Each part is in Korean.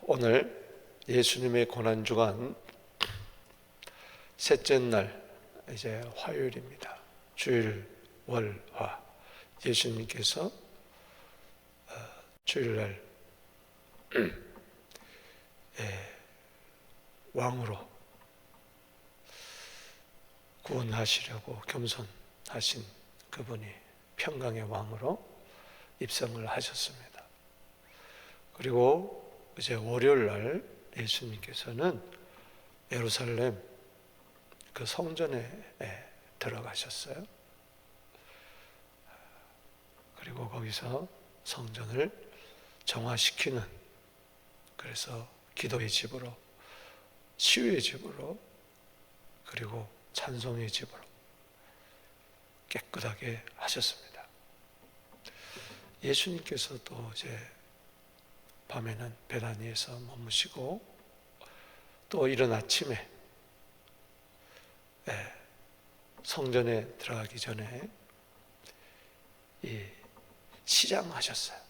오늘 예수님의 고난주간 셋째 날, 이제 화요일입니다. 주일, 월, 화. 예수님께서 주일날 왕으로 구원하시려고 겸손하신 그분이 평강의 왕으로 입성을 하셨습니다. 그리고 이제 월요일 날 예수님께서는 예루살렘 그 성전에 들어가셨어요. 그리고 거기서 성전을 정화시키는, 그래서 기도의 집으로, 치유의 집으로, 그리고 찬송의 집으로 깨끗하게 하셨습니다. 예수님께서도 이제 밤에는 베다니에서 머무시고, 또 이른 아침에 성전에 들어가기 전에 시장하셨어요.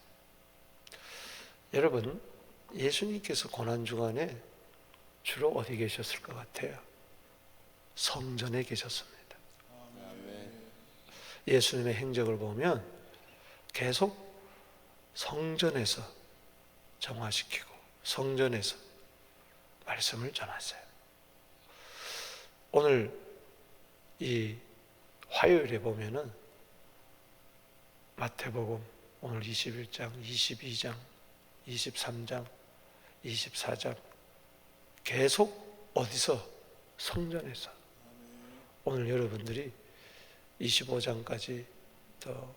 여러분, 예수님께서 고난주간에 주로 어디 계셨을 것 같아요? 성전에 계셨습니다. 예수님의 행적을 보면 계속 성전에서 정화시키고 성전에서 말씀을 전하세요. 오늘 이 화요일에 보면은 마태복음 오늘 21장, 22장, 23장, 24장 계속 어디서? 성전에서. 오늘 여러분들이 25장까지 또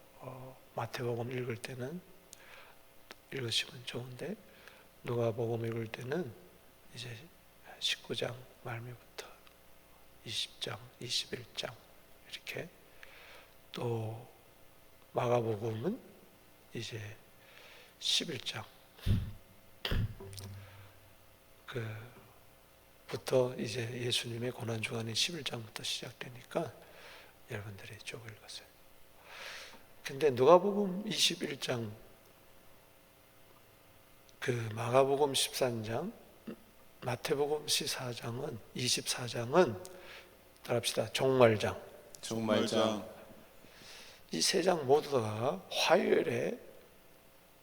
마태복음 읽을 때는 읽으시면 좋은데, 누가복음 읽을 때는 이제 19장 말미부터 20장, 21장 이렇게, 또 마가복음은 이제 11장 부터 이제 예수님의 고난주간이 11장부터 시작되니까 여러분들이 쭉 읽었어요. 근데 누가복음 21장, 마가복음 13장, 마태복음 24장은 따라합시다. 종말장. 이 세 장 모두가 화요일에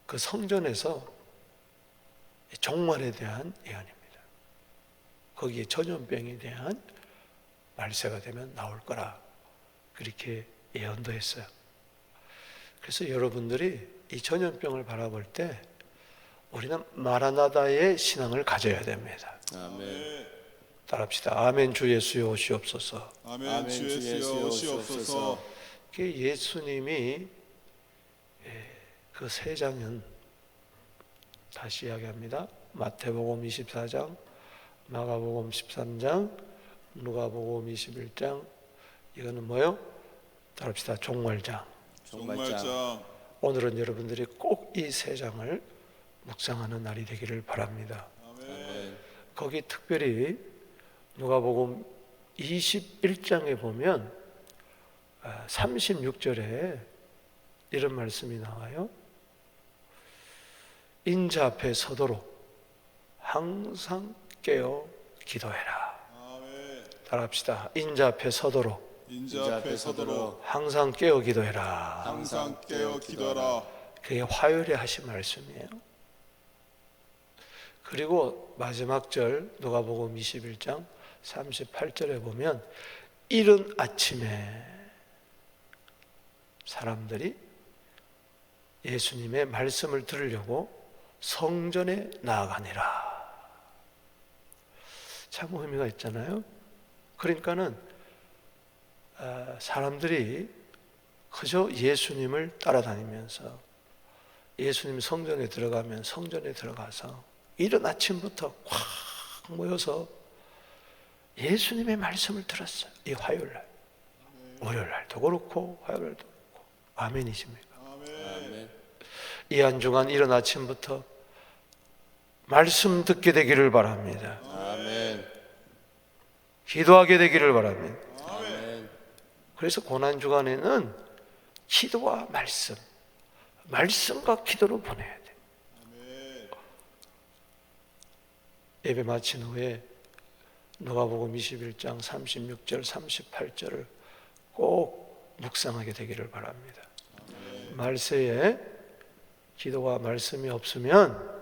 그 성전에서 종말에 대한 예언입니다. 거기에 전염병에 대한 말세가 되면 나올 거라 그렇게 예언도 했어요. 그래서 여러분들이 이 전염병을 바라볼 때 우리는 마라나다의 신앙을 가져야 됩니다. 아멘. 따라합시다. 아멘. 주 예수여 오시옵소서. 아멘. 주 예수여 오시옵소서. 예수님이 그 세 장은 다시 이야기합니다. 마태복음 24장, 마가복음 13장, 누가복음 21장, 이거는 뭐요? 따라합시다. 종말장. 오늘은 여러분들이 꼭 이 세 장을 묵상하는 날이 되기를 바랍니다. 아멘. 거기 특별히 누가복음 21장에 보면 36절에 이런 말씀이 나와요. 인자 앞에 서도록 항상 깨어 기도해라. 아멘. 따라합시다. 인자 앞에 서도록 항상 깨어 기도해라. 항상 깨어 기도하라. 그게 화요일에 하신 말씀이에요. 그리고 마지막 절 누가복음 21장 38절에 보면 이른 아침에 사람들이 예수님의 말씀을 들으려고 성전에 나아가니라. 참 의미가 있잖아요. 그러니까는 사람들이 그저 예수님을 따라다니면서 예수님 성전에 들어가면 성전에 들어가서 이른 아침부터 확 모여서 예수님의 말씀을 들었어요. 이 화요일날. 월요일날도 그렇고 화요일날도 그렇고. 아멘이십니까? 아멘. 이 한 주간 이른 아침부터 말씀 듣게 되기를 바랍니다. 아멘. 기도하게 되기를 바랍니다. 아멘. 그래서 고난주간에는 기도와 말씀과 기도로 보내야 돼요. 예배 마친 후에 누가복음 21장 36절 38절을 꼭 묵상하게 되기를 바랍니다. 말세에 기도와 말씀이 없으면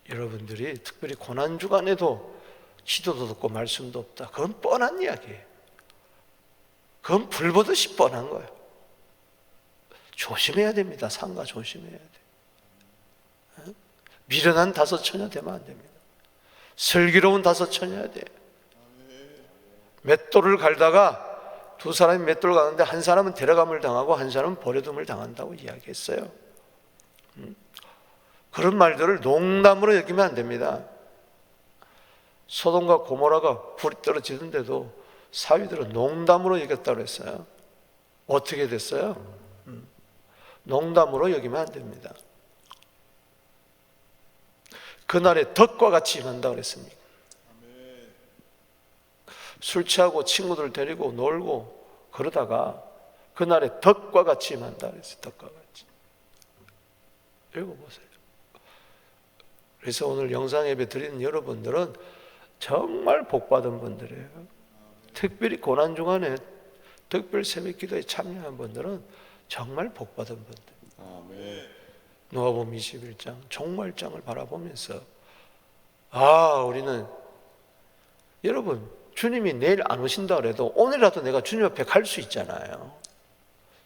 여러분들이 특별히 고난주간에도 기도도 없고 말씀도 없다, 그건 뻔한 이야기예요. 그건 불보듯이 뻔한 거예요. 조심해야 됩니다. 상가 조심해야 돼. 미련한 다섯 처녀 되면 안 됩니다. 슬기로운 다섯 처녀야 돼. 맷돌을 갈다가 두 사람이 맷돌 가는데 한 사람은 데려감을 당하고 한 사람은 버려둠을 당한다고 이야기했어요. 그런 말들을 농담으로 여기면 안 됩니다. 소돔과 고모라가 불이 떨어지는데도 사위들은 농담으로 여겼다고 했어요. 어떻게 됐어요? 농담으로 여기면 안 됩니다. 그날에 덕과 같이 임한다고 그랬습니다. 술 취하고 친구들 데리고 놀고 그러다가 그날에 덕과 같이 임한다 그랬어요. 덕과 같이. 읽어보세요. 그래서 오늘 영상 예배 드리는 여러분들은 정말 복받은 분들이에요. 특별히 고난주간에 특별 새벽 기도에 참여한 분들은 정말 복받은 분들. 아멘. 누가복음 21장 종말장을 바라보면서 우리는, 여러분, 주님이 내일 안 오신다 그래도 오늘이라도 내가 주님 앞에 갈 수 있잖아요.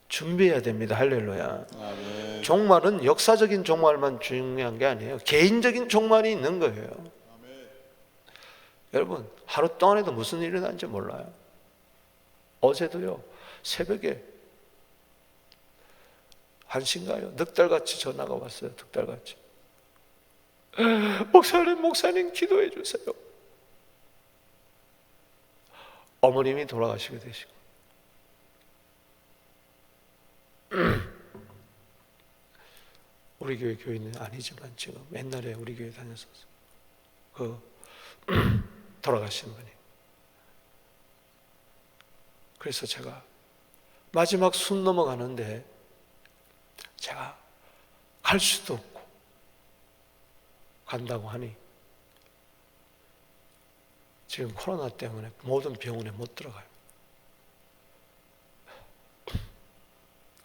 준비해야 됩니다. 할렐루야. 아멘. 종말은 역사적인 종말만 중요한 게 아니에요. 개인적인 종말이 있는 거예요. 아멘. 여러분, 하루 동안에도 무슨 일이 일어난지 몰라요. 어제도요, 새벽에 1시인가요? 늑달같이 전화가 왔어요. 늑달같이. 목사님 기도해 주세요. 어머님이 돌아가시게 되시고 우리 교회 교인은 아니지만 지금 옛날에 우리 교회 다녔었어요. 돌아가신 분이. 그래서 제가 마지막 숨 넘어가는데 제가 갈 수도 없고 간다고 하니 지금 코로나 때문에 모든 병원에 못 들어가요.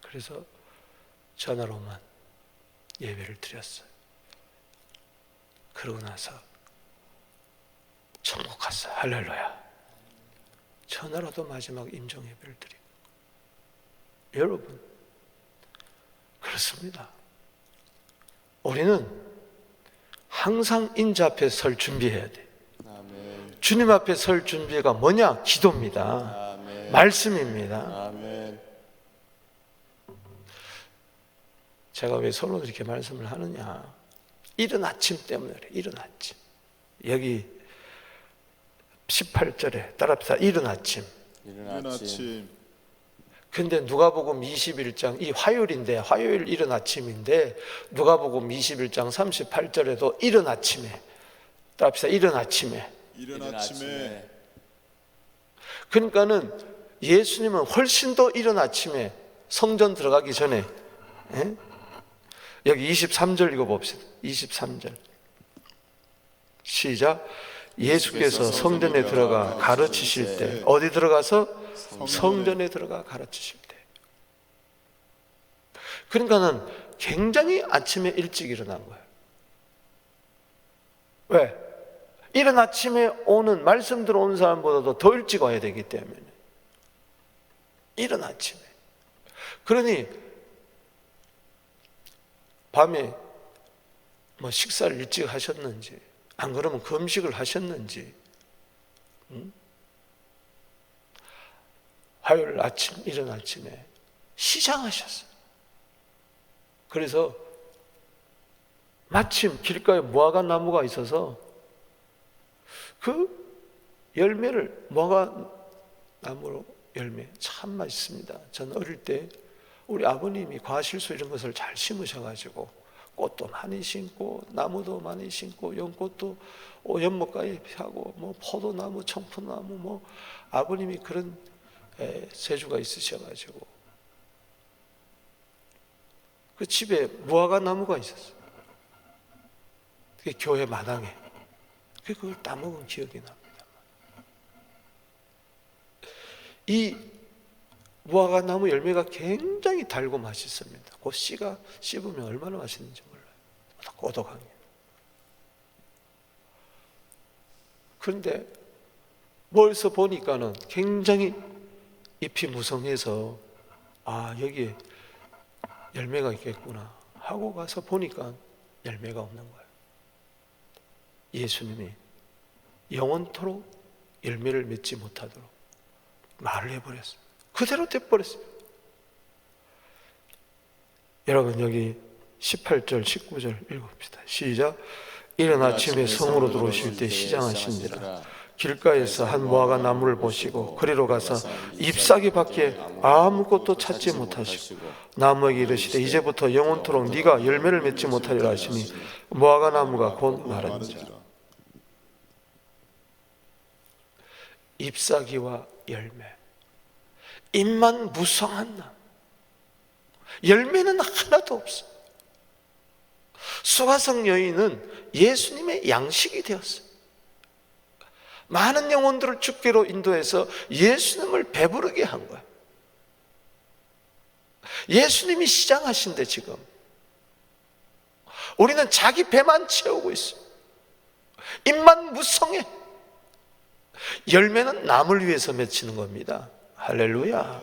그래서 전화로만 예배를 드렸어요. 그러고 나서 천국 갔어요. 할렐루야. 전화로도 마지막 임종 예배를 드리고. 여러분, 그렇습니다. 우리는 항상 인자 앞에 설 준비해야 돼. 아멘. 주님 앞에 설 준비가 뭐냐? 기도입니다. 아멘. 말씀입니다. 아멘. 제가 왜 서로 이렇게 말씀을 하느냐? 이른 아침 때문에 그래. 이른 아침. 여기 18절에 따라합시다. 이른 아침. 이른 아침. 근데 누가복음 21장, 이 화요일인데, 화요일 이른 아침인데 누가복음 21장 38절에도 이른 아침에, 따라합시다. 이른 아침에. 이른 아침에. 그러니까는 예수님은 훨씬 더 이른 아침에 성전 들어가기 전에, 여기 23절 읽어봅시다. 23절 시작. 예수께서 성전에 들어가 가르치실 때, 어디 들어가서? 성전에 들어가 가르치실 때. 그러니까는 굉장히 아침에 일찍 일어난 거예요. 왜? 이른 아침에 오는, 말씀 들어오는 사람보다도 더 일찍 와야 되기 때문에. 이른 아침에. 그러니 밤에 뭐 식사를 일찍 하셨는지, 안 그러면 금식을 하셨는지, 화요일 아침, 이른 아침에 시장하셨어요. 그래서 마침 길가에 무화과 나무가 있어서 그 열매를, 무화과 나무로 열매 참 맛있습니다. 저는 어릴 때 우리 아버님이 과실수 이런 것을 잘 심으셔가지고 꽃도 많이 심고 나무도 많이 심고 연꽃도 연못가에 하고 뭐 포도나무, 청포나무, 뭐 아버님이 그런 세주가 있으셔가지고 그 집에 무화과 나무가 있었어요. 그 교회 마당에 그걸 따먹은 기억이 납니다. 이 무화과 나무 열매가 굉장히 달고 맛있습니다. 그 씨가 씹으면 얼마나 맛있는지 몰라요. 고독한 게. 그런데 멀리서 보니까는 굉장히 잎이 무성해서 여기에 열매가 있겠구나 하고 가서 보니까 열매가 없는 거예요. 예수님이 영원토록 열매를 맺지 못하도록 말을 해버렸어요. 그대로 돼버렸어요. 여러분 여기 18절 19절 읽읍시다. 시작. 이른 아침에 성으로 들어오실 때 시장하신지라 길가에서 한 무화과 나무를 보시고 그리로 가서 잎사귀밖에 아무것도 찾지 못하시고 나무에게 이르시되 이제부터 영원토록 네가 열매를 맺지 못하리라 하시니 무화과 나무가 곧 마른지라. 잎사귀와 열매, 잎만 무성한 나무, 열매는 하나도 없어. 수가성 여인은 예수님의 양식이 되었어요. 많은 영혼들을 주께로 인도해서 예수님을 배부르게 한 거예요. 예수님이 시장하신데 지금 우리는 자기 배만 채우고 있어요. 입만 무성해. 열매는 남을 위해서 맺히는 겁니다. 할렐루야.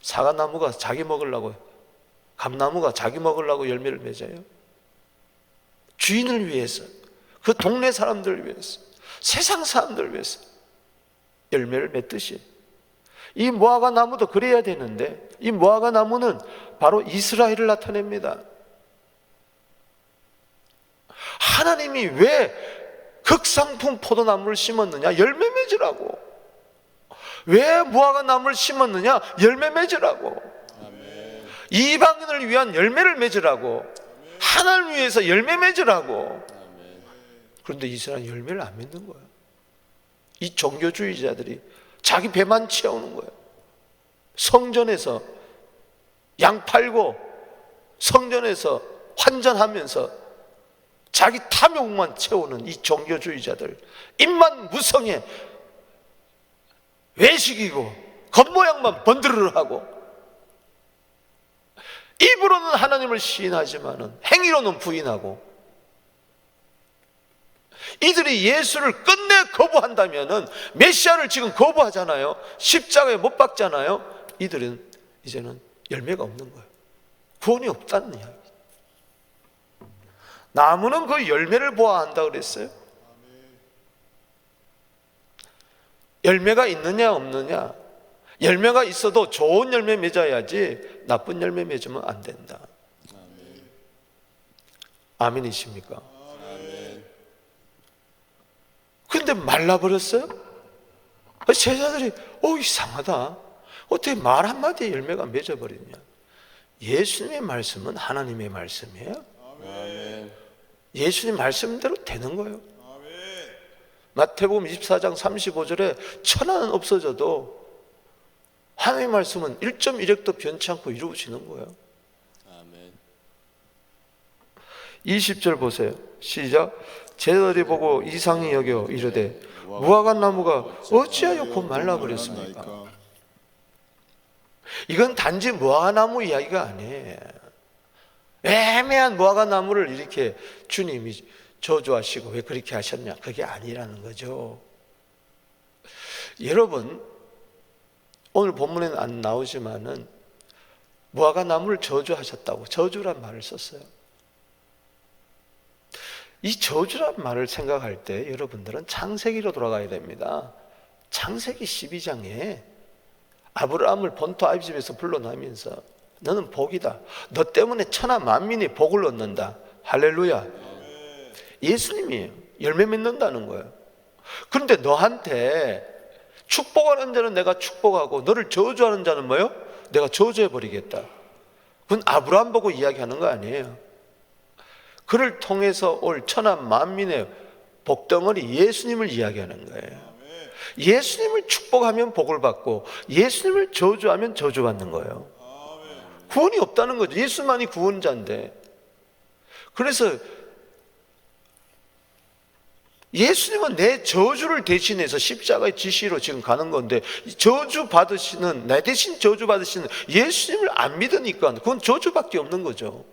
사과나무가 자기 먹으려고, 감나무가 자기 먹으려고 열매를 맺어요? 주인을 위해서, 그 동네 사람들을 위해서, 세상 사람들을 위해서 열매를 맺듯이 이 무화과 나무도 그래야 되는데, 이 무화과 나무는 바로 이스라엘을 나타냅니다. 하나님이 왜 극상품 포도나무를 심었느냐? 열매 맺으라고. 왜 무화과 나무를 심었느냐? 열매 맺으라고. 이방인을 위한 열매를 맺으라고. 하나님을 위해서 열매 맺으라고. 그런데 이스라엘 열매를 안 맺는 거예요. 이 종교주의자들이 자기 배만 채우는 거예요. 성전에서 양 팔고 성전에서 환전하면서 자기 탐욕만 채우는 이 종교주의자들, 입만 무성해 외식이고 겉모양만 번드르르하고 입으로는 하나님을 시인하지만은 행위로는 부인하고, 이들이 예수를 끝내 거부한다면은, 메시아를 지금 거부하잖아요. 십자가에 못 박잖아요. 이들은 이제는 열매가 없는 거예요. 구원이 없다는 이야기. 나무는 그 열매를 보아야 한다 그랬어요. 열매가 있느냐 없느냐, 열매가 있어도 좋은 열매 맺어야지 나쁜 열매 맺으면 안 된다. 아멘이십니까? 근데 말라버렸어요. 제자들이 이상하다, 어떻게 말 한마디에 열매가 맺어버리냐. 예수님의 말씀은 하나님의 말씀이에요. 예수님 말씀대로 되는 거예요. 마태복음 24장 35절에 천하는 없어져도 하나님의 말씀은 1.1획도 변치 않고 이루어지는 거예요. 20절 보세요. 시작. 제자들이 보고 이상히 여겨 이르되 무화과 나무가 어찌하여 곧 말라버렸습니까? 이건 단지 무화과 나무 이야기가 아니에요. 애매한 무화과 나무를 이렇게 주님이 저주하시고 왜 그렇게 하셨냐, 그게 아니라는 거죠. 여러분, 오늘 본문에는 안 나오지만은 무화과 나무를 저주하셨다고 저주란 말을 썼어요. 이 저주란 말을 생각할 때 여러분들은 창세기로 돌아가야 됩니다. 창세기 12장에 아브라함을 본토 아비집에서 불러내면서 너는 복이다, 너 때문에 천하 만민이 복을 얻는다. 할렐루야. 예수님이 열매 맺는다는 거예요. 그런데 너한테 축복하는 자는 내가 축복하고 너를 저주하는 자는 뭐예요? 내가 저주해버리겠다. 그건 아브라함 보고 이야기하는 거 아니에요. 그를 통해서 올 천하 만민의 복덩어리 예수님을 이야기하는 거예요. 예수님을 축복하면 복을 받고 예수님을 저주하면 저주받는 거예요. 구원이 없다는 거죠. 예수만이 구원자인데. 그래서 예수님은 내 저주를 대신해서 십자가의 지시로 지금 가는 건데, 저주 받으시는, 내 대신 저주 받으시는 예수님을 안 믿으니까 그건 저주밖에 없는 거죠.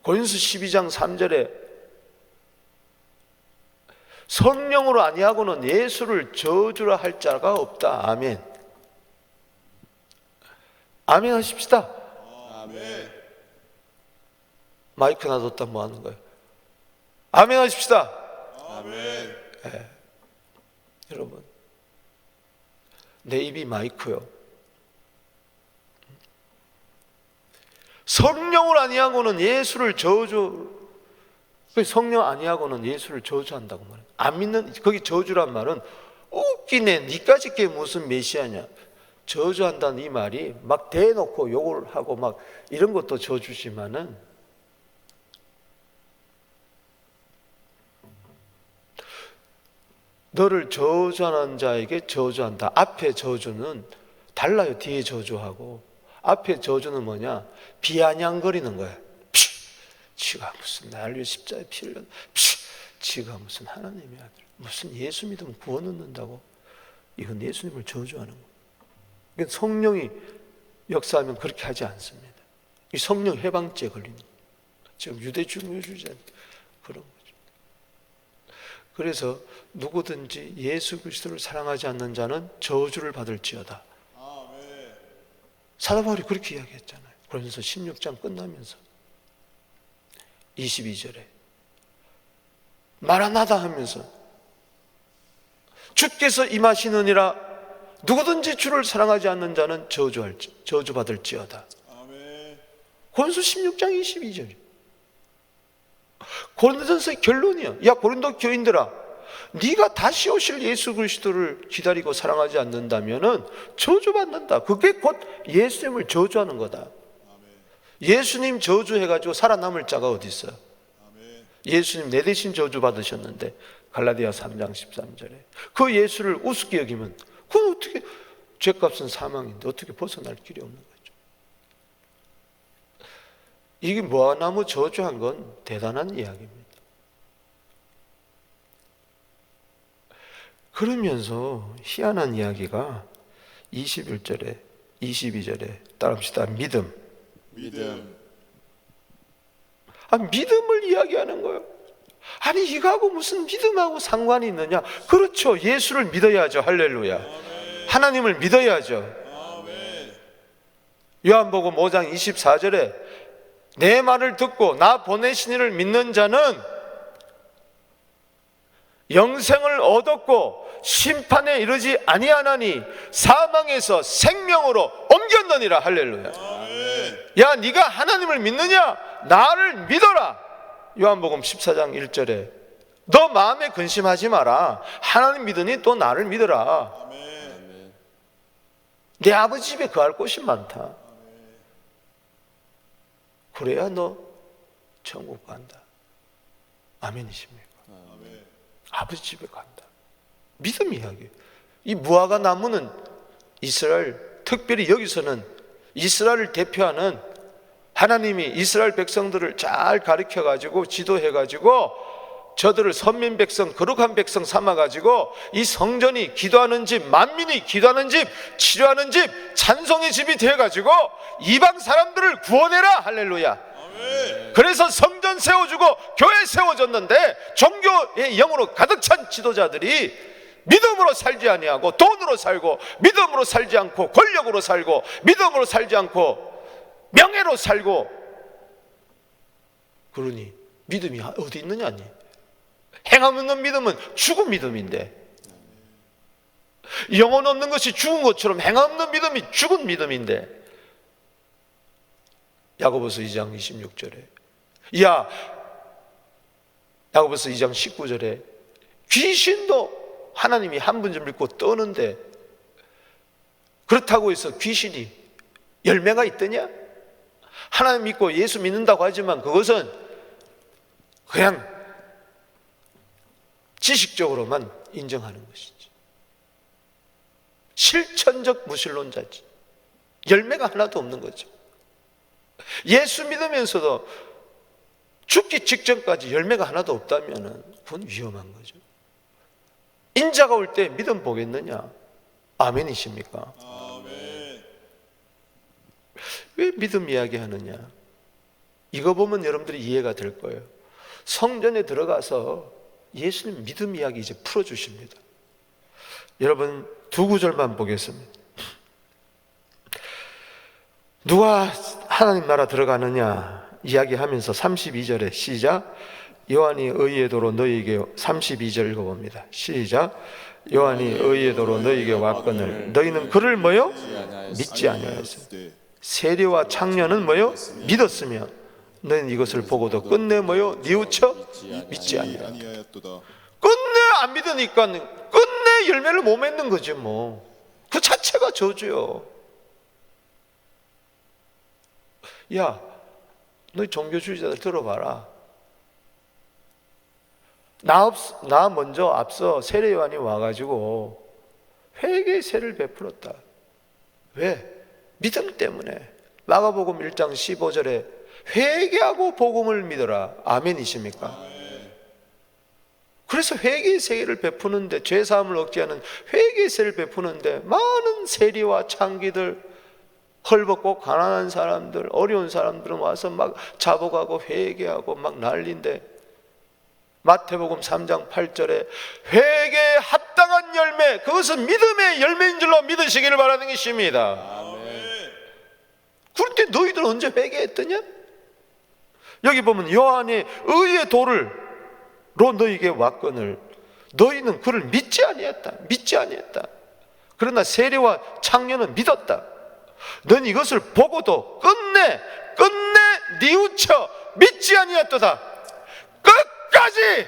고린도서 12장 3절에 성령으로 아니하고는 예수를 저주라 할 자가 없다. 아멘. 아멘 하십시다. 아멘. 마이크 놔뒀다 뭐 하는 거예요? 아멘 하십시다. 아멘. 여러분, 내 입이 마이크요. 성령을 아니하고는 예수를 성령 아니하고는 예수를 저주한다고 말해요. 안 믿는, 거기 저주란 말은 웃기네, 니까지 게 무슨 메시아냐. 저주한다는 이 말이 막 대놓고 욕을 하고 막 이런 것도 저주지만은, 너를 저주하는 자에게 저주한다. 앞에 저주는 달라요. 뒤에 저주하고. 앞에 저주는 뭐냐? 비아냥거리는 거야. 지가 무슨 날 위해 십자가에 피를 흘려, 지가 무슨 하나님의 아들, 무슨 예수 믿으면 구원 얻는다고. 이건 예수님을 저주하는 거예요. 그러니까 성령이 역사하면 그렇게 하지 않습니다. 이 성령 해방죄에 걸리는 거예요. 지금 유대주의자 그런 거죠. 그래서 누구든지 예수 그리스도를 사랑하지 않는 자는 저주를 받을지어다. 아멘. 사도 바울이 그렇게 이야기했잖아요. 그러면서 16장 끝나면서 22절에 마라나다 하면서 주께서 임하시느니라. 누구든지 주를 사랑하지 않는 자는 저주받을지어다. 아멘. 고린도 16장 22절. 고린도전서의 결론이야. 야 고린도 교인들아, 네가 다시 오실 예수 그리스도를 기다리고 사랑하지 않는다면은 저주받는다. 그게 곧 예수님을 저주하는 거다. 예수님 저주해가지고 살아남을 자가 어디 있어요? 아멘. 예수님 내 대신 저주 받으셨는데, 갈라디아 3장 13절에 그 예수를 우습게 여기면 그건 어떻게, 죄값은 사망인데 어떻게 벗어날 길이 없는 거죠. 이게 무화과나무 저주한 건 대단한 이야기입니다. 그러면서 희한한 이야기가 21절에 22절에 따라합시다. 믿음. 믿음을 이야기하는 거예요. 아니 이거하고 무슨 믿음하고 상관이 있느냐? 그렇죠. 예수를 믿어야죠. 할렐루야. 아멘. 하나님을 믿어야죠. 아멘. 요한복음 5장 24절에 내 말을 듣고 나 보내신 이를 믿는 자는 영생을 얻었고 심판에 이르지 아니하나니 사망에서 생명으로 옮겼느니라. 할렐루야. 아멘. 야 네가 하나님을 믿느냐? 나를 믿어라. 요한복음 14장 1절에 너 마음에 근심하지 마라. 하나님 믿으니 또 나를 믿어라. 아멘. 내 아버지 집에 거할 곳이 많다. 그래야 너 천국 간다. 아멘이십니까? 아멘. 아버지 집에 간다. 믿음 이야기. 이 무화과 나무는 이스라엘, 특별히 여기서는 이스라엘을 대표하는, 하나님이 이스라엘 백성들을 잘 가르쳐가지고 지도해가지고 저들을 선민 백성, 거룩한 백성 삼아가지고 이 성전이 기도하는 집, 만민이 기도하는 집, 치료하는 집, 찬송의 집이 되어가지고 이방 사람들을 구원해라. 할렐루야. 아멘. 그래서 성전 세워주고 교회 세워졌는데 종교의 영으로 가득 찬 지도자들이 믿음으로 살지 아니하고 돈으로 살고, 믿음으로 살지 않고 권력으로 살고, 믿음으로 살지 않고 명예로 살고, 그러니 믿음이 어디 있느냐니. 행함 없는 믿음은 죽은 믿음인데, 영혼 없는 것이 죽은 것처럼 행함 없는 믿음이 죽은 믿음인데, 야고보서 2장 26절에 야고보서 2장 19절에 귀신도 하나님이 한 분 좀 믿고 떠는데, 그렇다고 해서 귀신이 열매가 있더냐? 하나님 믿고 예수 믿는다고 하지만 그것은 그냥 지식적으로만 인정하는 것이지, 실천적 무신론자지. 열매가 하나도 없는 거죠. 예수 믿으면서도 죽기 직전까지 열매가 하나도 없다면 그건 위험한 거죠. 인자가 올 때 믿음 보겠느냐? 아멘이십니까? 아멘. 왜 믿음 이야기하느냐? 이거 보면 여러분들이 이해가 될 거예요. 성전에 들어가서 예수님 믿음 이야기 이제 풀어주십니다. 여러분 두 구절만 보겠습니다. 누가 하나님 나라 들어가느냐 이야기하면서 32절에 시작. 요한이 의의 도로 너희에게 32절 읽어봅니다. 시작. 요한이 의의 도로 너희에게 왔거늘 너희는 그를 뭐요? 믿지 아니하였어. 세리와 창녀는 뭐요? 믿었으며 너희는 이것을 보고도 끝내 뭐요? 뉘우쳐 믿지 아니하였도다. 끝내 안 믿으니까 끝내 열매를 못 맺는 거지 뭐. 그 자체가 저주요. 야, 너희 종교주의자들 들어봐라. 나 먼저 앞서 세례 요한이 와가지고 회개의 세를 베풀었다. 왜? 믿음 때문에. 마가복음 1장 15절에 회개하고 복음을 믿어라. 아멘이십니까? 그래서 회개의 세를 베푸는데, 죄사함을 얻게 하는 회개의 세를 베푸는데 많은 세리와 창기들, 헐벗고 가난한 사람들, 어려운 사람들은 와서 막 자복하고 회개하고 막 난리인데, 마태복음 3장 8절에 회개에 합당한 열매, 그것은 믿음의 열매인 줄로 믿으시기를 바라는 것입니다. 그런데 너희들 언제 회개했더냐? 여기 보면 요한이 의의 도로 너희에게 왔거늘 너희는 그를 믿지 아니했다. 그러나 세리와 창녀는 믿었다. 너는 이것을 보고도 끝내 뉘우쳐 믿지 아니했도다. 끝까지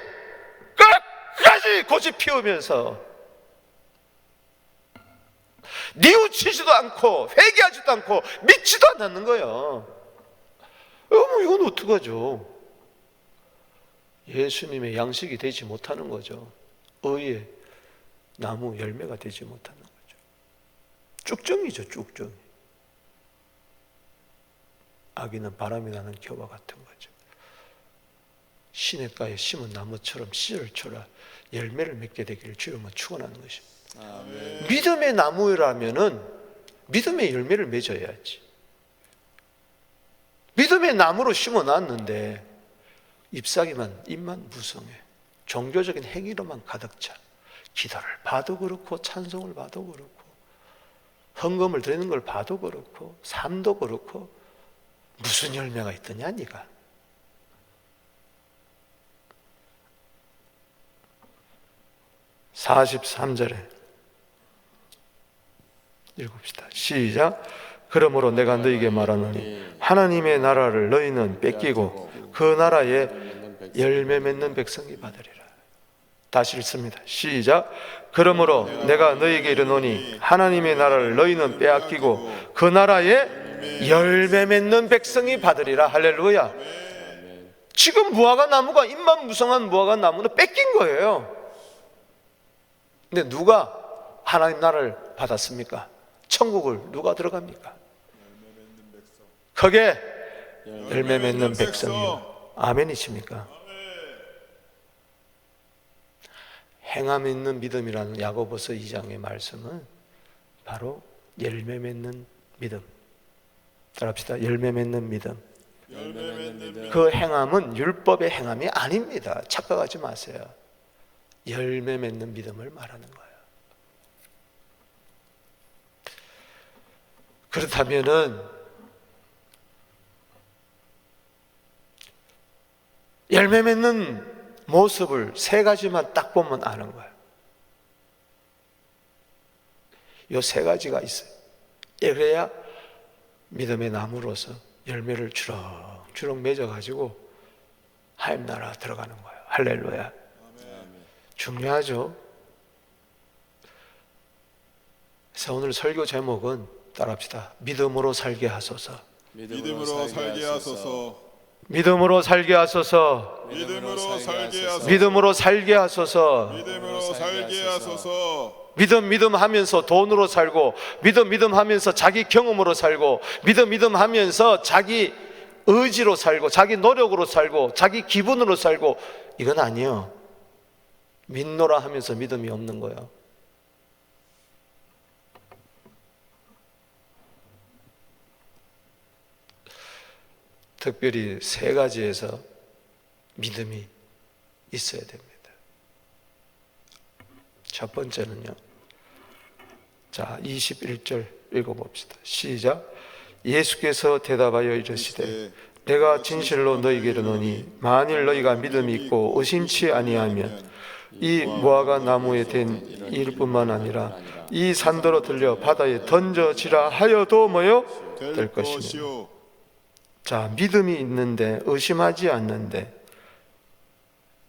고집 피우면서 뉘우치지도 않고 회개하지도 않고 믿지도 않는 거예요. 이건 어떡하죠? 예수님의 양식이 되지 못하는 거죠. 의의 나무 열매가 되지 못하는 거죠. 쭉정이죠, 쭉정. 아기는 바람이 나는 겨와 같은 거죠. 시냇가에 심은 나무처럼 씨를 쳐라 열매를 맺게 되기를 주님은 축원하는 것입니다. 아멘. 믿음의 나무라면은 믿음의 열매를 맺어야지. 믿음의 나무로 심어놨는데 잎사귀만 잎만 무성해. 종교적인 행위로만 가득 차. 기도를 봐도 그렇고 찬송을 봐도 그렇고 헌금을 드리는 걸 봐도 그렇고 삶도 그렇고 무슨 열매가 있더냐 네가. (43절에) 읽읍시다. 시작. 그러므로 내가 너희에게 말하노니 하나님의 나라를 너희는 뺏기고 그 나라에 열매 맺는 백성이 받으리라. 다시 읽습니다. 시작. 그러므로 내가 너희에게 이르노니 하나님의 나라를 너희는 빼앗기고 그 나라에 열매 맺는 백성이 받으리라. 할렐루야. 지금 무화과 나무가 잎만 무성한 무화과 나무는 뺏긴 거예요. 근데 누가 하나님 나라를 받았습니까? 천국을 누가 들어갑니까? 크게 열매 맺는 백성이요. 아멘이십니까? 행함 있는 믿음이라는 야고보서 2장의 말씀은 바로 열매 맺는 믿음. 따라합시다. 열매 맺는 믿음. 그 행함은 율법의 행함이 아닙니다. 착각하지 마세요. 열매 맺는 믿음을 말하는 거예요. 그렇다면은 열매 맺는 모습을 세 가지만 딱 보면 아는 거예요. 이 세 가지가 있어요. 그래야 믿음의 나무로서 열매를 주렁주렁 맺어가지고 하나님 나라 들어가는 거예요. 할렐루야. 중요하죠. 그래서 오늘 설교 제목은 따라합시다. 믿음으로 살게 하소서. 믿음으로 살게 하소서. 믿음으로 살게 하소서. 믿음으로 살게 하소서. 믿음으로 살게 하소서. 믿음으로 살게 하소서. 믿음 하면서 돈으로 살고, 믿음 하면서 자기 경험으로 살고, 믿음 하면서 자기 의지로 살고 자기 노력으로 살고 자기 기분으로 살고 이건 아니에요. 믿노라 하면서 믿음이 없는 거예요. 특별히 세 가지에서 믿음이 있어야 됩니다. 첫 번째는요. 자, 21절 읽어봅시다. 시작. 예수께서 대답하여 이르시되 내가 진실로 너희에게 이르노니 만일 너희가 믿음이 있고 의심치 아니하면 이 무화과 나무에 된 일뿐만 아니라 이 산더러 들려 바다에 던져지라 하여도 뭐요? 될 것이며. 자, 믿음이 있는데 의심하지 않는데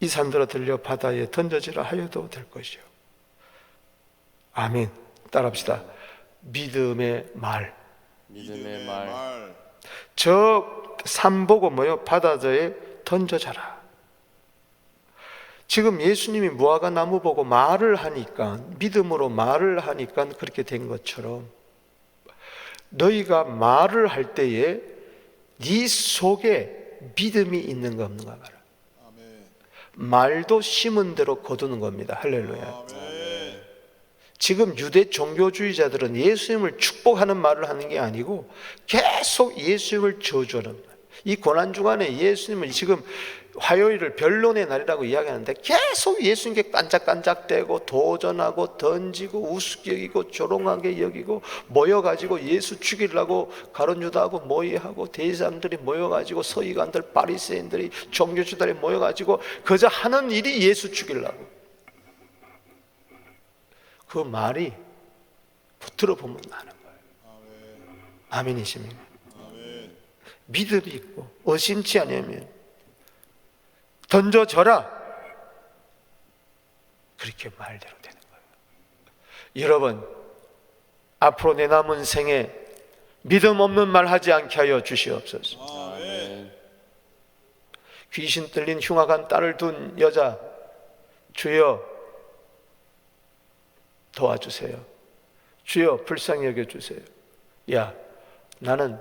이 산더러 들려 바다에 던져지라 하여도 될 것이요. 아멘. 따라합시다. 믿음의 말. 믿음의 말. 저 산 보고 뭐요? 바다에 던져져라. 지금 예수님이 무화과 나무 보고 말을 하니까, 믿음으로 말을 하니까 그렇게 된 것처럼 너희가 말을 할 때에 네 속에 믿음이 있는가 없는가 봐라. 말도 심은 대로 거두는 겁니다. 할렐루야. 지금 유대 종교주의자들은 예수님을 축복하는 말을 하는 게 아니고 계속 예수님을 저주하는 거예요. 이 고난주간에 예수님을 지금 화요일을 변론의 날이라고 이야기하는데 계속 예수님께 깐짝깐짝대고 도전하고 던지고 우습게 여기고 조롱하게 여기고 모여가지고 예수 죽이려고 가룟 유다하고 모의하고 대제사장들이 모여가지고 서기관들 바리새인들이 종교주의자들이 모여가지고 그저 하는 일이 예수 죽이려고. 그 말이 붙들어 보면 나는 거예요. 아멘이십니까? 믿음이 있고 의심치 않으면 던져져라. 그렇게 말대로 되는 거예요. 여러분, 앞으로 내 남은 생에 믿음 없는 말 하지 않게 하여 주시옵소서. 귀신 들린 흉악한 딸을 둔 여자, 주여 도와주세요. 주여 불쌍히 여겨주세요. 야, 나는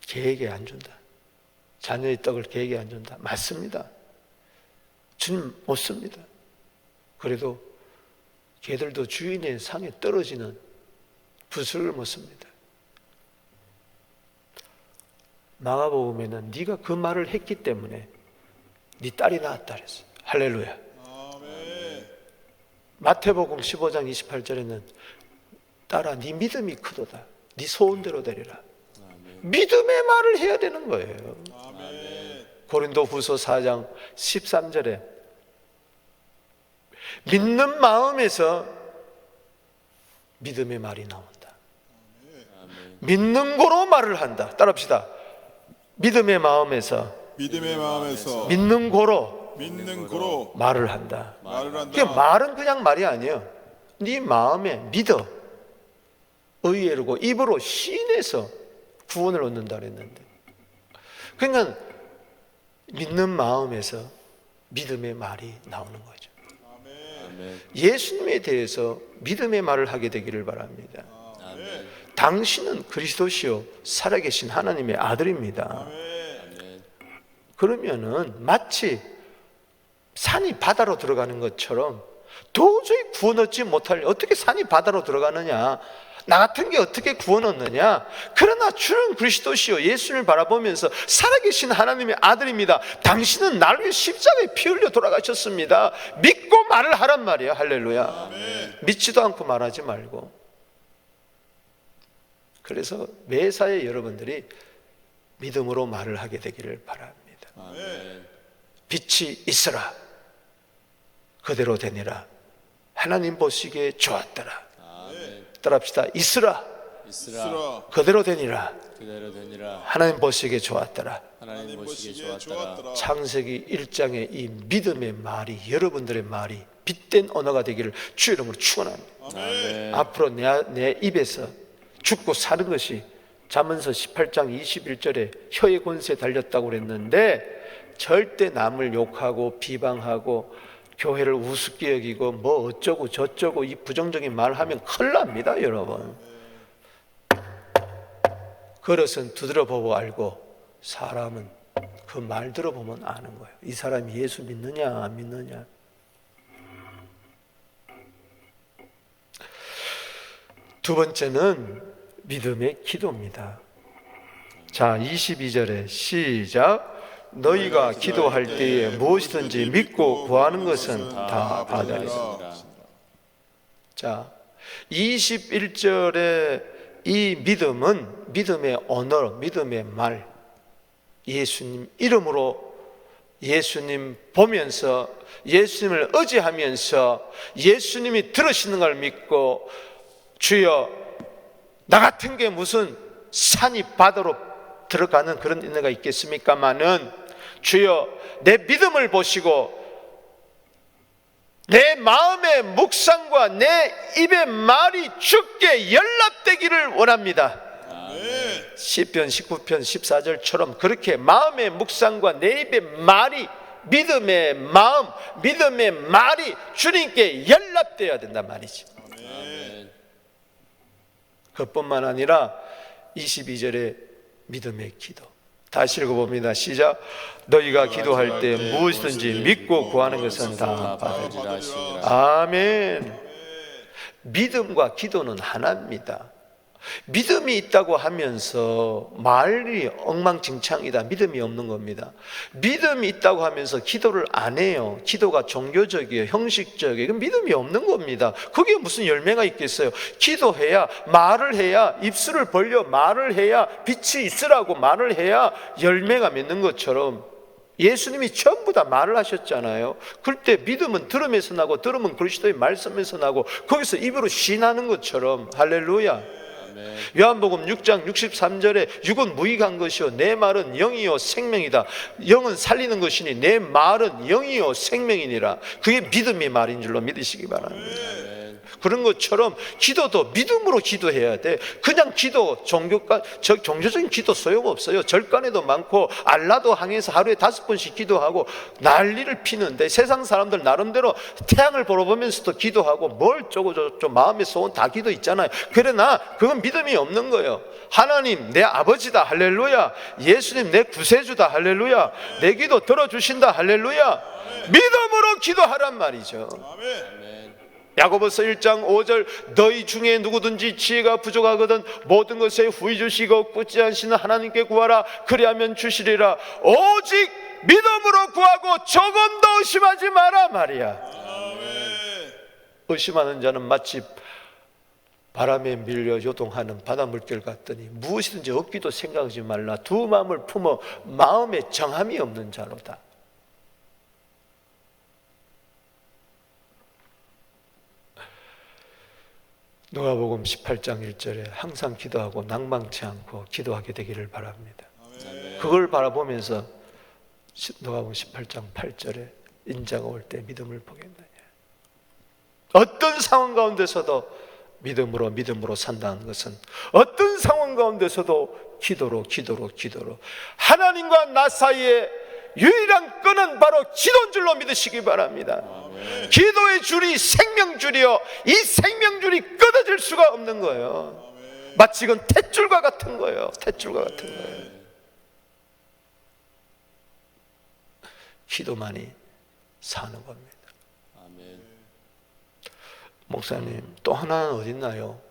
개에게 안 준다. 자녀의 떡을 개에게 안 준다. 맞습니다. 주님 못 씁니다. 그래도 개들도 주인의 상에 떨어지는 부스를 못 씁니다. 마가복음에는 네가 그 말을 했기 때문에 네 딸이 낳았다 그랬어요. 할렐루야. 마태복음 15장 28절에는 딸아 네 믿음이 크도다. 네 소원대로 되리라. 믿음의 말을 해야 되는 거예요. 고린도후서 4장 13절에 믿는 마음에서 믿음의 말이 나온다. 믿는 거로 말을 한다. 따라합시다. 믿음의 마음에서 믿는 거로 말을 한다. 그게 말은 그냥 말이 아니에요. 네 마음에 믿어 의외로 입으로 시인해서 구원을 얻는다 그랬는데, 그러니까 믿는 마음에서 믿음의 말이 나오는 거죠. 예수님에 대해서 믿음의 말을 하게 되기를 바랍니다. 당신은 그리스도시요 살아계신 하나님의 아들입니다. 그러면은 마치 산이 바다로 들어가는 것처럼 도저히 구원 얻지 못할, 어떻게 산이 바다로 들어가느냐, 나 같은 게 어떻게 구원 얻느냐. 그러나 주는 그리스도시요 예수님을 바라보면서 살아계신 하나님의 아들입니다. 당신은 나를 위해 십자가에 피 흘려 돌아가셨습니다. 믿고 말을 하란 말이에요. 할렐루야. 믿지도 않고 말하지 말고. 그래서 매사에 여러분들이 믿음으로 말을 하게 되기를 바랍니다. 빛이 있으라 그대로 되니라. 하나님 보시기에 좋았더라. 따라합시다. 있으라 그대로 되니라. 하나님 보시기에 좋았더라. 창세기 1장의 이 믿음의 말이, 여러분들의 말이 빛된 언어가 되기를 주 이름으로 축원합니다. 앞으로 내 입에서 죽고 사는 것이 잠언서 18장 21절에 혀의 권세에 달렸다고 그랬는데, 절대 남을 욕하고 비방하고 교회를 우습게 여기고 뭐 어쩌고 저쩌고 이 부정적인 말을 하면 큰일 납니다. 여러분, 그릇은 두드려 보고 알고 사람은 그 말 들어보면 아는 거예요. 이 사람이 예수 믿느냐 안 믿느냐. 두 번째는 믿음의 기도입니다. 자, 22절에 시작. 너희가 기도할 때에 무엇이든지 믿고 구하는 것은 다 받으리라. 자, 21절에 이 믿음은 믿음의 언어, 믿음의 말, 예수님 이름으로 예수님 보면서 예수님을 의지하면서 예수님이 들으시는 걸 믿고 주여 나 같은 게 무슨 산이 바다로 들어가는 그런 인내가 있겠습니까마는 주여 내 믿음을 보시고 내 마음의 묵상과 내 입의 말이 주께 연락되기를 원합니다. 시편 19편 14절처럼 그렇게 마음의 묵상과 내 입의 말이 믿음의 마음, 믿음의 말이 주님께 연락되어야 된단 말이지. 그뿐만 아니라 22절에 믿음의 기도. 다시 읽어봅니다. 시작. 너희가 기도할 때 무엇이든지 믿고 구하는 것은 다 받으리라. 아멘. 믿음과 기도는 하나입니다. 믿음이 있다고 하면서 말이 엉망진창이다. 믿음이 없는 겁니다. 믿음이 있다고 하면서 기도를 안 해요. 기도가 종교적이에요. 형식적이에요. 믿음이 없는 겁니다. 그게 무슨 열매가 있겠어요? 기도해야, 말을 해야, 입술을 벌려 말을 해야, 빛이 있으라고 말을 해야 열매가 맺는 것처럼 예수님이 전부 다 말을 하셨잖아요. 그때 믿음은 들음에서 나고 들음은 그리스도의 말씀에서 나고 거기서 입으로 신하는 것처럼. 할렐루야. 요한복음 6장 63절에 육은 무익한 것이요 내 말은 영이요 생명이다. 영은 살리는 것이니 내 말은 영이요 생명이니라. 그게 믿음의 말인 줄로 믿으시기 바랍니다. 그런 것처럼 기도도 믿음으로 기도해야 돼. 그냥 기도, 종교적인 기도 소용없어요. 절간에도 많고 알라도 항해서 하루에 5번씩 기도하고 난리를 피는데 세상 사람들 나름대로 태양을 보러 보면서도 기도하고 뭘 쪼고저쩌고 마음의 소원 다 기도 있잖아요. 그러나 그건 믿음이 없는 거예요. 하나님 내 아버지다. 할렐루야. 예수님 내 구세주다. 할렐루야. 내 기도 들어주신다. 할렐루야. 믿음으로 기도하란 말이죠. 야고보서 1장 5절 너희 중에 누구든지 지혜가 부족하거든 모든 것에 후히 주시고 굳지 않으시는 하나님께 구하라. 그리하면 주시리라. 오직 믿음으로 구하고 조금도 의심하지 마라 말이야. 의심하는 자는 마치 바람에 밀려 요동하는 바다 물결 같더니 무엇이든지 없기도 생각하지 말라. 두 마음을 품어 마음에 정함이 없는 자로다. 누가복음 18장 1절에 항상 기도하고 낭망치 않고 기도하게 되기를 바랍니다. 그걸 바라보면서 누가복음 18장 8절에 인자가 올 때 믿음을 보겠느냐. 어떤 상황 가운데서도 믿음으로 산다는 것은 어떤 상황 가운데서도 기도로 하나님과 나 사이에 유일한 끈은 바로 기도인 줄로 믿으시기 바랍니다. 기도의 줄이 생명줄이요 이 생명줄이 끊어질 수가 없는 거예요. 마치 이건 탯줄과 같은 거예요. 기도만이 사는 겁니다. 목사님 또 하나는 어디 있나요?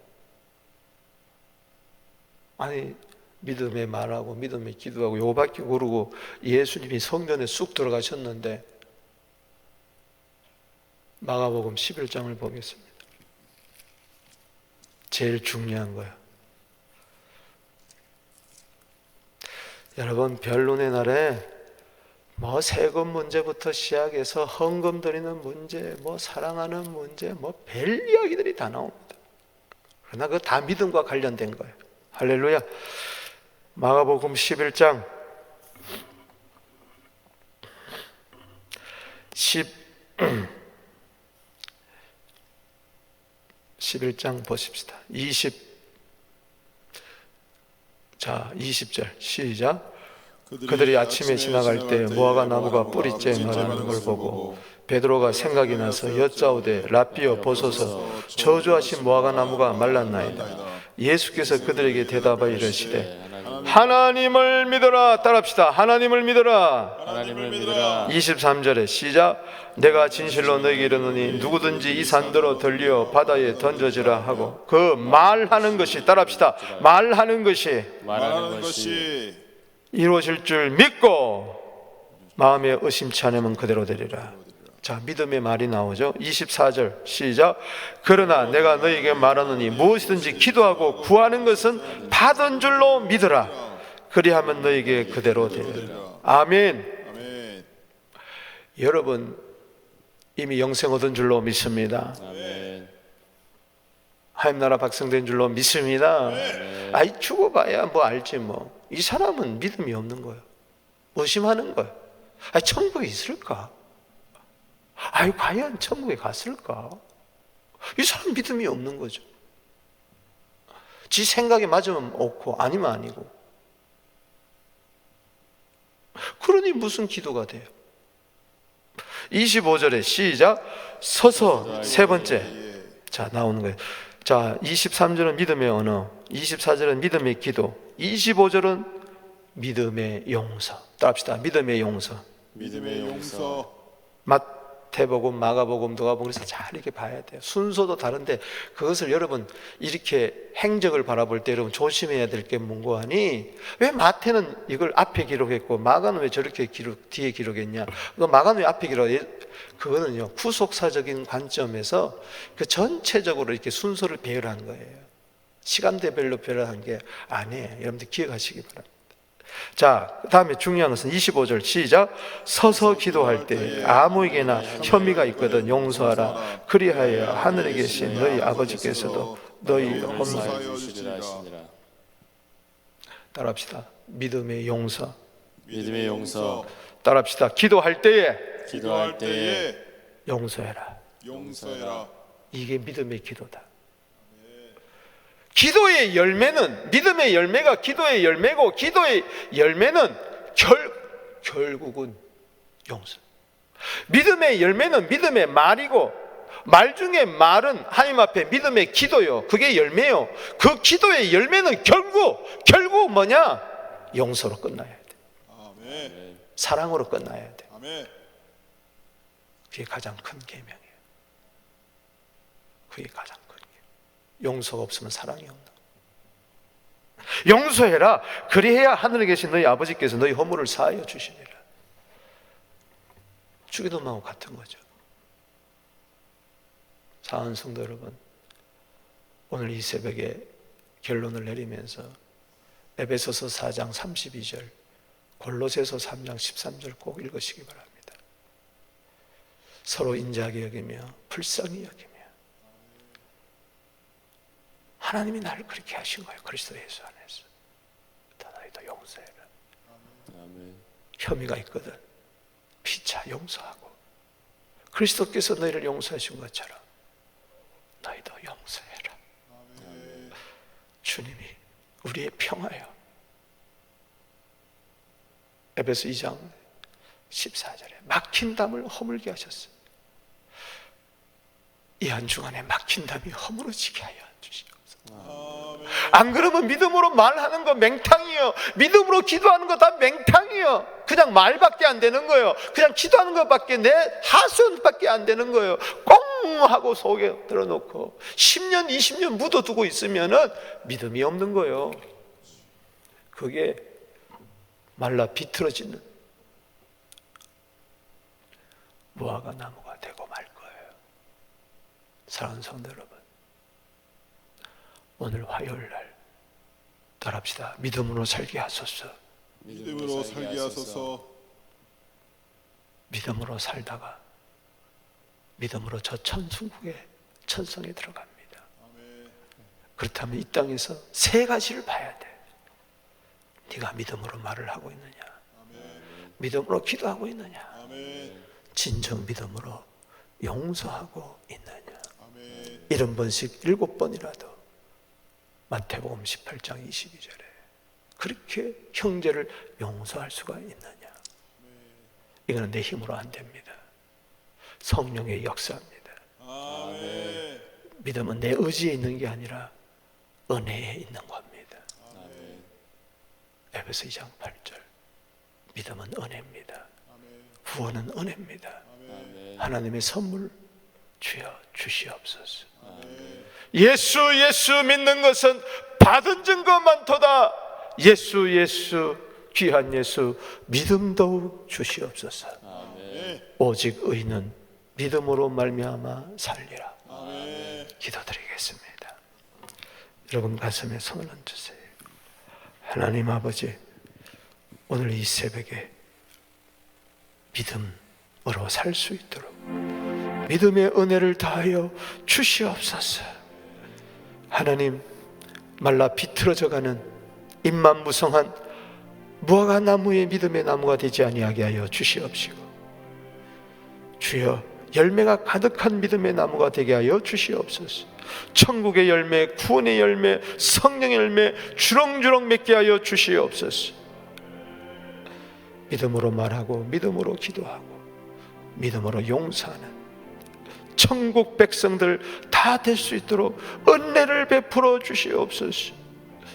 아니 믿음의 말하고 믿음의 기도하고 요밖에 모르고 예수님이 성전에 쑥 들어가셨는데 마가복음 11장을 보겠습니다. 제일 중요한 거예요. 여러분 변론의 날에 뭐 세금 문제부터 시작해서 헌금 드리는 문제, 뭐 사랑하는 문제, 뭐 별 이야기들이 다 나옵니다. 그러나 그거 다 믿음과 관련된 거예요. 할렐루야. 마가복음 11장 11장 보십시다. 20절 시작. 그들이 아침에 지나갈 때 무화과 나무가 뿌리째 마르는 걸 보고 베드로가 생각이 나서 여짜오되 라삐여 보소서 저주하신 무화과 나무가 말랐나이다. 예수께서 그들에게 대답하여 이르시되 하나님을 믿어라. 따라합시다. 하나님을 믿어라. 하나님을 믿으라. 23절에 시작. 내가 진실로 너에게 이르노니 누구든지 이 산더러 들려 바다에 던져지라 하고 그 말하는 것이 따라합시다. 말하는 것이 말하는 것이 이루어질 줄 믿고 마음에 의심치 않으면 그대로 되리라. 자, 믿음의 말이 나오죠. 24절 시작. 그러나 내가 너에게 말하노니 무엇이든지 기도하고 구하는 것은 받은 줄로 믿으라. 그리하면 너에게 그대로 되리라. 아멘. 아멘. 여러분 이미 영생 얻은 줄로 믿습니다. 아멘. 하나님나라 박성된 줄로 믿습니다. 아이 죽어봐야 뭐 알지 뭐. 이 사람은 믿음이 없는 거예요. 의심하는 거예요. 아, 천국에 있을까? 아유, 과연 천국에 갔을까? 이 사람 믿음이 없는 거죠. 지 생각에 맞으면 옳고 아니면 아니고. 그러니 무슨 기도가 돼요? 25절에 시작. 서서 세 번째. 자, 나오는 거예요. 자, 23절은 믿음의 언어, 24절은 믿음의 기도, 25절은 믿음의 용서. 따라합시다. 믿음의 용서. 믿음의 용서. 마태복음, 마가복음, 누가복음 그래서 잘 이렇게 봐야 돼요. 순서도 다른데 그것을 여러분 이렇게 행적을 바라볼 때 여러분 조심해야 될 게 뭔고하니 왜 마태는 이걸 앞에 기록했고 마가는 왜 저렇게 뒤에 기록했냐? 마가는 왜 앞에 그거는요 후속사적인 관점에서 그 전체적으로 이렇게 순서를 배열한 거예요. 시간대별로 배열한 게 아니에요. 여러분들 기억하시기 바랍니다. 자, 그 다음에 중요한 것은 25절 시작. 서서 기도할 때 아무에게나 혐의가 있거든 용서하라. 그리하여 하늘에 계신 너희 아버지께서도 너희 험사하여 주시리라 하시니라. 따라합시다. 믿음의 용서. 믿음의 용서. 따라합시다. 기도할 때에 기도할 때에 용서해라. 용서해라. 이게 믿음의 기도다. 기도의 열매는 믿음의 열매가 기도의 열매고 기도의 열매는 결국은 용서. 믿음의 열매는 믿음의 말이고 말 중에 말은 하나님 앞에 믿음의 기도요. 그게 열매요. 그 기도의 열매는 결국 뭐냐? 용서로 끝나야 돼. 아멘. 사랑으로 끝나야 돼. 아멘. 그게 가장 큰 계명이에요. 그게 가장 큰 계명. 용서가 없으면 사랑이 없는 거예요. 용서해라. 그리해야 하늘에 계신 너희 아버지께서 너희 허물을 사하여 주시리라. 주기도문하고 같은 거죠. 사랑하는 성도 여러분, 오늘 이 새벽에 결론을 내리면서 에베소서 4장 32절, 골로새서 3장 13절 꼭 읽으시기 바랍니다. 서로 인자하게 여기며 불쌍히 여기며 하나님이 나를 그렇게 하신 거예요. 그리스도 예수 안에서. 너희도 용서해라. 아멘. 혐의가 있거든 피차 용서하고 그리스도께서 너희를 용서하신 것처럼 너희도 용서해라. 주님이 우리의 평화요. 에베소 2장 14절에 막힌 담을 허물게 하셨어요. 이 한 주간에 막힌 담이 허물어지게 하여 주시옵소서. 안 그러면 믿음으로 말하는 거 맹탕이요. 믿음으로 기도하는 거 다 맹탕이요. 그냥 말밖에 안 되는 거예요. 그냥 기도하는 것밖에 내 하소연밖에 안 되는 거예요. 꽁 하고 속에 들어놓고 10년 20년 묻어두고 있으면은 믿음이 없는 거예요. 그게 말라 비틀어지는 무화과 나무가 되고 말 거예요. 사랑하는 성도 여러분, 오늘 화요일날 따라합시다. 믿음으로 살게 하소서. 믿음으로 살게 하소서. 믿음으로 살다가 믿음으로 저 천국의 천성에 들어갑니다. 그렇다면 이 땅에서 세 가지를 봐야 돼. 네가 믿음으로 말을 하고 있느냐, 믿음으로 기도하고 있느냐, 진정 믿음으로 용서하고 있느냐. 70번씩 7번이라도 마태복음 18장 22절에 그렇게 형제를 용서할 수가 있느냐. 이거는 내 힘으로 안 됩니다. 성령의 역사입니다. 아멘. 믿음은 내 의지에 있는 게 아니라 은혜에 있는 겁니다. 에베소 2장 8절. 믿음은 은혜입니다. 구원은 은혜입니다. 아멘. 하나님의 선물 주여 주시옵소서. 예수 믿는 것은 받은 증거 많도다. 예수 귀한 예수 믿음 더욱 주시옵소서. 아멘. 오직 의인은 믿음으로 말미암아 살리라. 아멘. 기도드리겠습니다. 여러분 가슴에 손을 얹으세요. 하나님 아버지, 오늘 이 새벽에 믿음으로 살 수 있도록 믿음의 은혜를 다하여 주시옵소서. 하나님, 말라 비틀어져가는 잎만 무성한 무화과 나무의 믿음의 나무가 되지 아니하게 하여 주시옵시고, 주여 열매가 가득한 믿음의 나무가 되게 하여 주시옵소서. 천국의 열매, 구원의 열매, 성령의 열매 주렁주렁 맺게 하여 주시옵소서. 믿음으로 말하고 믿음으로 기도하고 믿음으로 용서하는 천국 백성들 다 될 수 있도록 은혜를 베풀어 주시옵소서.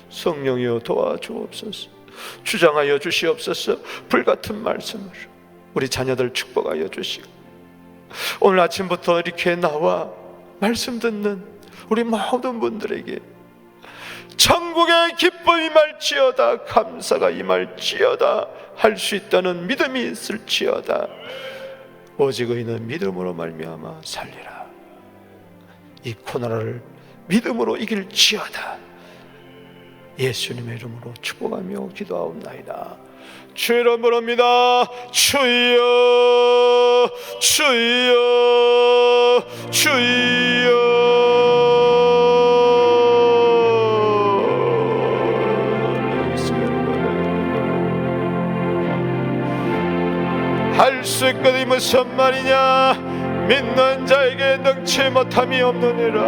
성령이여 도와주옵소서. 주장하여 주시옵소서. 불같은 말씀으로 우리 자녀들 축복하여 주시고, 오늘 아침부터 이렇게 나와 말씀 듣는 우리 모든 분들에게 천국의 기쁨이 임할지어다, 감사가 임할지어다, 할 수 있다는 믿음이 있을지어다. 오직 의인은 믿음으로 말미암아 살리라. 이 코로나를 믿음으로 이길지어다. 예수님의 이름으로 축복하며 기도하옵나이다. 주 이름 부릅니다. 주여 주여 주여. 할 수 있거든 무슨 말이냐. 믿는 자에게 능치 못함이 없느니라.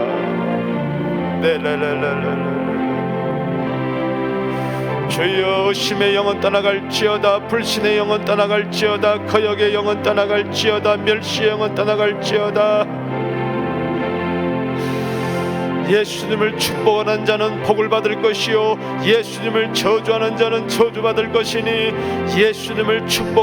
주여, 의심의 영혼 떠나갈지어다, 불신의 영혼 떠나갈지어다, 거역의 영혼 떠나갈지어다, 멸시의 영혼 떠나갈지어다. 예수님을 축복하는 자는 복을 받을 것이요 예수님을 저주하는 자는 저주받을 것이니 예수님을 축복하는